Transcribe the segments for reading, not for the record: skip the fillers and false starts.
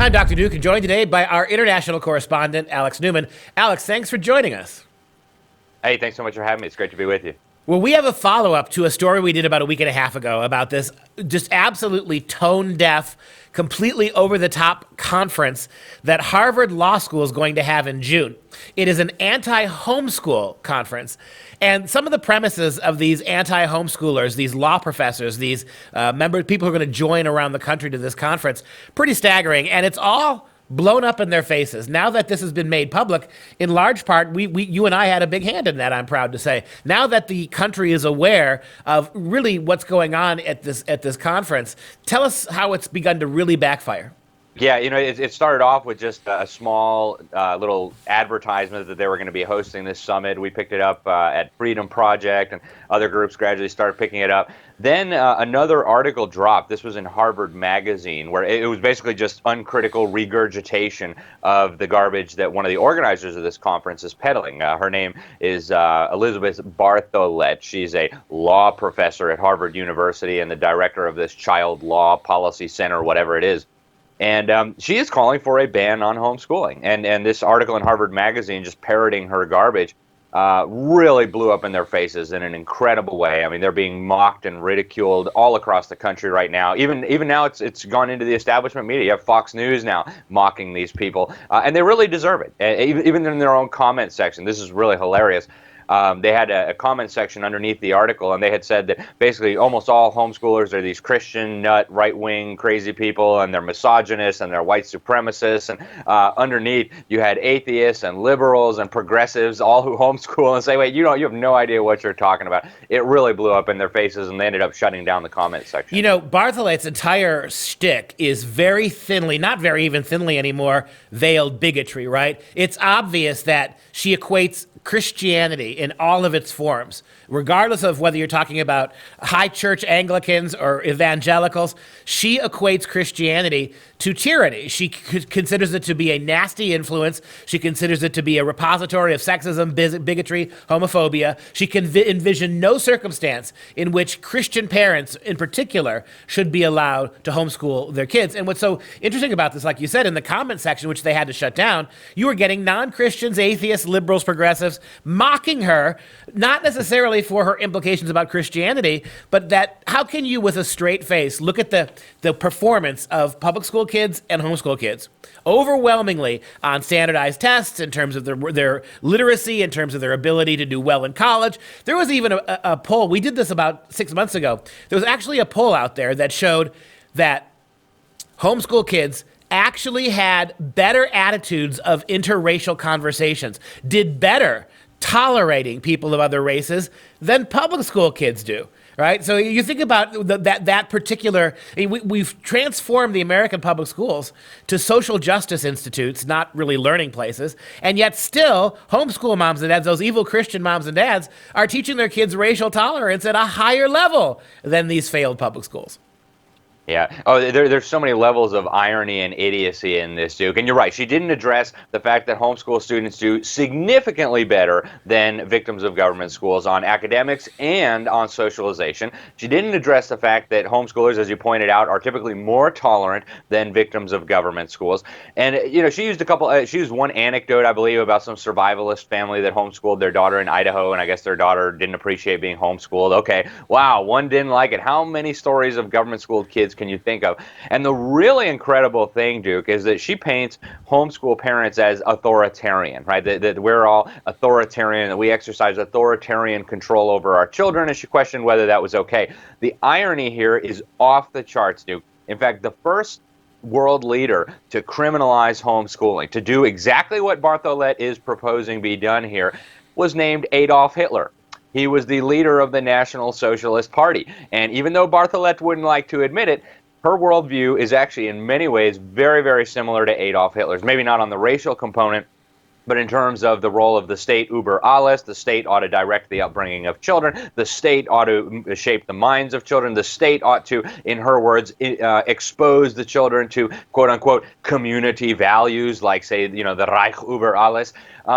I'm Dr. Duke, and joined today by our international correspondent, Alex Newman. Alex, thanks for joining us. Hey, thanks so much for having me. It's great to be with you. Well, we have a follow-up to a story we did about a week and a half ago about this just absolutely tone-deaf, completely over-the-top conference that Harvard Law School is going to have in June. It is an anti-homeschool conference. And some of the premises of these anti-homeschoolers, these law professors, these people who are going to join around the country to this conference, pretty staggering. And it's all blown up in their faces. Now that this has been made public, in large part, you and I had a big hand in that, I'm proud to say. Now that the country is aware of really what's going on at this conference, tell us how it's begun to really backfire. Yeah, it started off with just a small little advertisement that they were going to be hosting this summit. We picked it up at FreedomProject, and other groups gradually started picking it up. Then another article dropped. This was in Harvard Magazine, where it was basically just uncritical regurgitation of the garbage that one of the organizers of this conference is peddling. Her name is Elizabeth Bartholet. She's a law professor at Harvard University and the director of this Child Law Policy Center, whatever it is. And she is calling for a ban on homeschooling. And this article in Harvard Magazine, just parroting her garbage, really blew up in their faces in an incredible way. I mean, they're being mocked and ridiculed all across the country right now. Even now, it's gone into the establishment media. You have Fox News now mocking these people, and they really deserve it. Even in their own comment section, this is really hilarious. They had a comment section underneath the article, and they had said that basically almost all homeschoolers are these Christian nut, right-wing, crazy people, and they're misogynists and they're white supremacists. And underneath, you had atheists and liberals and progressives, all who homeschool, and say, wait, you have no idea what you're talking about. It really blew up in their faces, and they ended up shutting down the comment section. You know, Bartholet's entire shtick is very thinly, not very even thinly anymore, veiled bigotry, right? It's obvious that she equates Christianity in all of its forms, regardless of whether you're talking about high church Anglicans or evangelicals. She equates Christianity to tyranny. She considers it to be a nasty influence. She considers it to be a repository of sexism, bigotry, homophobia. She can envision no circumstance in which Christian parents, in particular, should be allowed to homeschool their kids. And what's so interesting about this, like you said, in the comment section, which they had to shut down, you were getting non-Christians, atheists, liberals, progressives, mocking her, not necessarily for her implications about Christianity, but that how can you, with a straight face, look at the performance of public school kids and homeschool kids overwhelmingly on standardized tests in terms of their literacy, in terms of their ability to do well in college. There was even a poll. We did this about 6 months ago. There was actually a poll out there that showed that homeschool kids actually had better attitudes of interracial conversations, did better tolerating people of other races than public school kids do, right? So you think about that particular, we've transformed the American public schools to social justice institutes, not really learning places, and yet still homeschool moms and dads, those evil Christian moms and dads, are teaching their kids racial tolerance at a higher level than these failed public schools. Yeah. Oh, there's so many levels of irony and idiocy in this, Duke. And you're right. She didn't address the fact that homeschool students do significantly better than victims of government schools on academics and on socialization. She didn't address the fact that homeschoolers, as you pointed out, are typically more tolerant than victims of government schools. And, she used one anecdote, I believe, about some survivalist family that homeschooled their daughter in Idaho, and I guess their daughter didn't appreciate being homeschooled. Okay. Wow. One didn't like it. How many stories of government-schooled kids can you think of? And the really incredible thing, Duke, is that she paints homeschool parents as authoritarian, right? That we're all authoritarian, that we exercise authoritarian control over our children, and she questioned whether that was okay. The irony here is off the charts, Duke. In fact, the first world leader to criminalize homeschooling, to do exactly what Bartholet is proposing be done here, was named Adolf Hitler. He was the leader of the National Socialist Party. And even though Bartholet wouldn't like to admit it, her worldview is actually in many ways very, very similar to Adolf Hitler's. Maybe not on the racial component, But in terms of the role of the state über alles, the state ought to direct the upbringing of children. The state ought to shape the minds of children. The state ought to, in her words, expose the children to quote unquote community values, like say, the Reich über alles.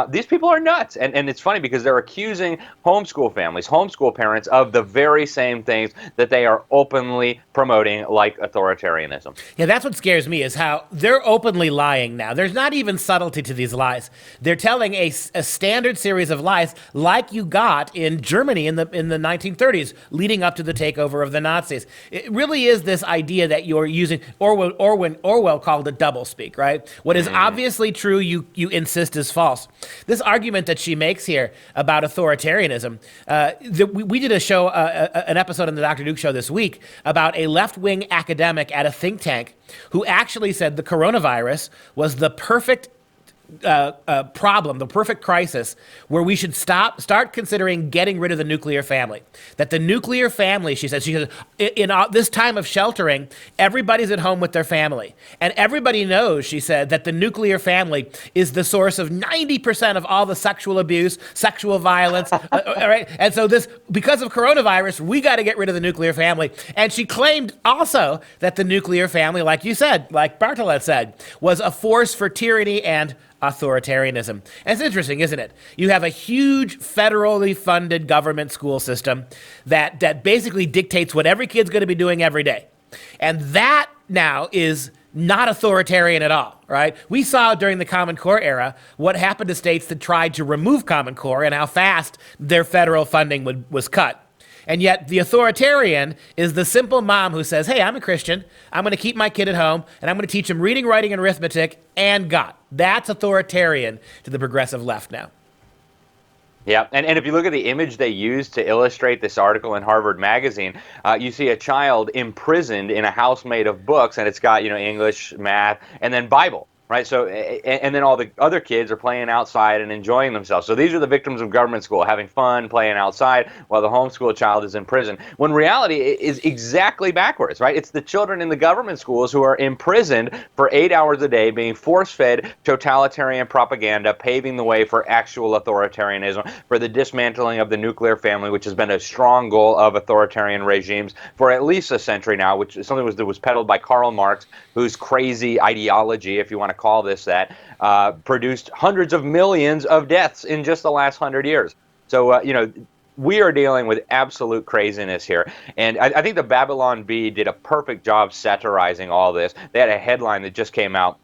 These people are nuts. And it's funny because they're accusing homeschool families, homeschool parents of the very same things that they are openly promoting, like authoritarianism. Yeah, that's what scares me, is how they're openly lying now. There's not even subtlety to these lies. They're telling a standard series of lies like you got in Germany in the 1930s, leading up to the takeover of the Nazis. It really is this idea that you're using, Orwell called it doublespeak, right? What is obviously true, you insist is false. This argument that she makes here about authoritarianism, we did a show, an episode on the Dr. Duke Show this week about a left-wing academic at a think tank who actually said the coronavirus was the perfect problem, the perfect crisis, where we should start considering getting rid of the nuclear family. That the nuclear family, she says, in this time of sheltering, everybody's at home with their family. And everybody knows, she said, that the nuclear family is the source of 90% of all the sexual abuse, sexual violence, all right? And so because of coronavirus, we got to get rid of the nuclear family. And she claimed also that the nuclear family, like you said, like Bartolet said, was a force for tyranny and authoritarianism. And it's interesting, isn't it? You have a huge federally funded government school system that basically dictates what every kid's going to be doing every day. And that now is not authoritarian at all, right? We saw during the Common Core era what happened to states that tried to remove Common Core and how fast their federal funding was cut. And yet the authoritarian is the simple mom who says, hey, I'm a Christian. I'm going to keep my kid at home, and I'm going to teach him reading, writing, and arithmetic, and God. That's authoritarian to the progressive left now. Yeah, and if you look at the image they used to illustrate this article in Harvard Magazine, you see a child imprisoned in a house made of books, and it's got, English, math, and then Bible. Right, so and then all the other kids are playing outside and enjoying themselves. So these are the victims of government school, having fun, playing outside, while the homeschool child is in prison. When reality is exactly backwards, right? It's the children in the government schools who are imprisoned for 8 hours a day, being force-fed totalitarian propaganda, paving the way for actual authoritarianism, for the dismantling of the nuclear family, which has been a strong goal of authoritarian regimes for at least a century now, which is something that was peddled by Karl Marx, whose crazy ideology, if you want to call this that, produced hundreds of millions of deaths in just the last 100 years. So, we are dealing with absolute craziness here. And I think the Babylon Bee did a perfect job satirizing all this. They had a headline that just came out.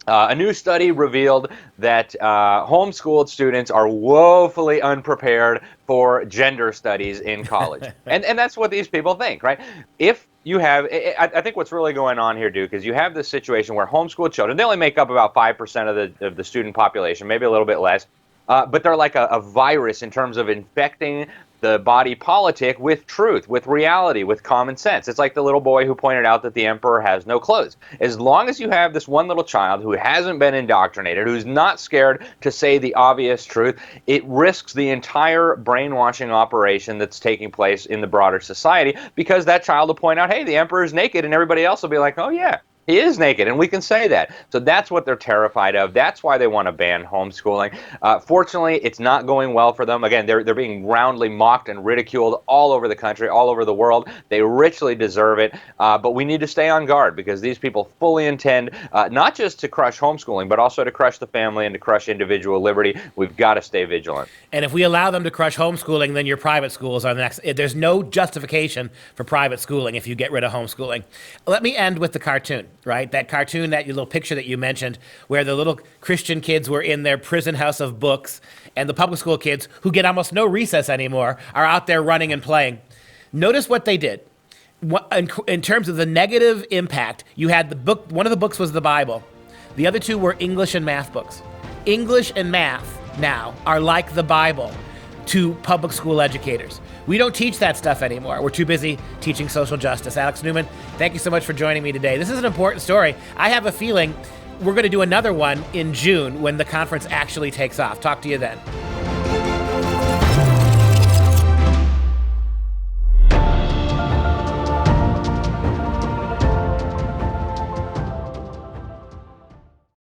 A new study revealed that homeschooled students are woefully unprepared for gender studies in college. and that's what these people think, right? If you have, I think what's really going on here, Duke, is you have this situation where homeschooled children, they only make up about 5% of the student population, maybe a little bit less, but they're like a virus in terms of infecting the body politic with truth, with reality, with common sense. It's like the little boy who pointed out that the emperor has no clothes. As long as you have this one little child who hasn't been indoctrinated, who's not scared to say the obvious truth, it risks the entire brainwashing operation that's taking place in the broader society, because that child will point out, hey, the emperor's naked, and everybody else will be like, oh yeah, he is naked, and we can say that. So that's what they're terrified of. That's why they want to ban homeschooling. Fortunately, it's not going well for them. Again, they're being roundly mocked and ridiculed all over the country, all over the world. They richly deserve it, but we need to stay on guard, because these people fully intend not just to crush homeschooling, but also to crush the family and to crush individual liberty. We've got to stay vigilant. And if we allow them to crush homeschooling, then your private schools are the next. There's no justification for private schooling if you get rid of homeschooling. Let me end with the cartoon. Right? That cartoon, that little picture that you mentioned, where the little Christian kids were in their prison house of books, and the public school kids, who get almost no recess anymore, are out there running and playing. Notice what they did. In terms of the negative impact, you had the book, one of the books was the Bible. The other two were English and math books. English and math now are like the Bible to public school educators. We don't teach that stuff anymore. We're too busy teaching social justice. Alex Newman, thank you so much for joining me today. This is an important story. I have a feeling we're going to do another one in June when the conference actually takes off. Talk to you then.